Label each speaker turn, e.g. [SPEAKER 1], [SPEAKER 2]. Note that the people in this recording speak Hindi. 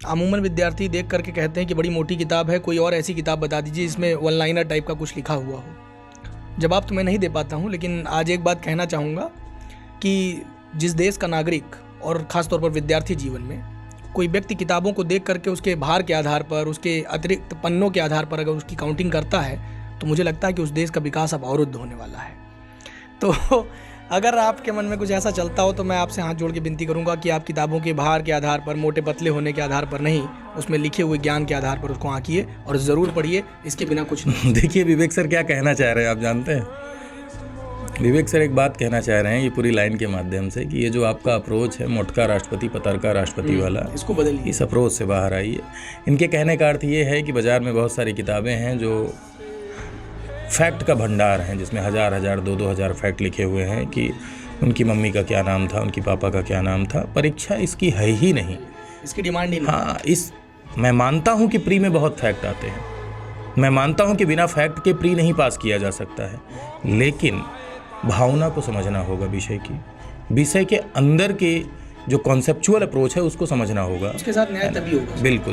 [SPEAKER 1] अमूमन विद्यार्थी देख करके कहते हैं कि बड़ी मोटी किताब है, कोई और ऐसी किताब बता दीजिए जिसमें वन लाइनर टाइप का कुछ लिखा हुआ हो। जवाब तो मैं नहीं दे पाता हूँ, लेकिन आज एक बात कहना चाहूँगा कि जिस देश का नागरिक और ख़ास तौर पर विद्यार्थी जीवन में कोई व्यक्ति किताबों को देख करके उसके भार के आधार पर, उसके अतिरिक्त पन्नों के आधार पर अगर उसकी काउंटिंग करता है तो मुझे लगता है कि उस देश का विकास अब अवरुद्ध होने वाला है। तो अगर आपके मन में कुछ ऐसा चलता हो तो मैं आपसे हाथ जोड़ के विनती करूंगा कि आप किताबों के भार के आधार पर, मोटे पतले होने के आधार पर नहीं, उसमें लिखे हुए ज्ञान के आधार पर उसको आंकिए और ज़रूर पढ़िए, इसके बिना कुछ नहीं।
[SPEAKER 2] देखिए विवेक सर क्या कहना चाह रहे हैं, आप जानते हैं विवेक सर एक बात कहना चाह रहे हैं ये पूरी लाइन के माध्यम से कि ये जो आपका अप्रोच है मोटका राष्ट्रपति पतरका राष्ट्रपति वाला,
[SPEAKER 1] इसको बदलिए,
[SPEAKER 2] इस अप्रोच से बाहर आइए। इनके कहने का अर्थ ये है कि बाज़ार में बहुत सारी किताबें हैं जो फैक्ट का भंडार हैं, जिसमें हज़ार हज़ार 2-2 हज़ार फैक्ट लिखे हुए हैं कि उनकी मम्मी का क्या नाम था, उनकी पापा का क्या नाम था। परीक्षा इसकी है ही नहीं,
[SPEAKER 1] इसकी डिमांड ही नहीं।
[SPEAKER 2] हाँ, मैं मानता हूँ कि प्री में बहुत फैक्ट आते हैं, मैं मानता हूँ कि बिना फैक्ट के प्री नहीं पास किया जा सकता है, लेकिन भावना को समझना होगा, विषय के अंदर के जो कॉन्सेप्चुअल अप्रोच है उसको समझना होगा,
[SPEAKER 1] उसके साथ न्याय तभी होगा।
[SPEAKER 2] बिल्कुल।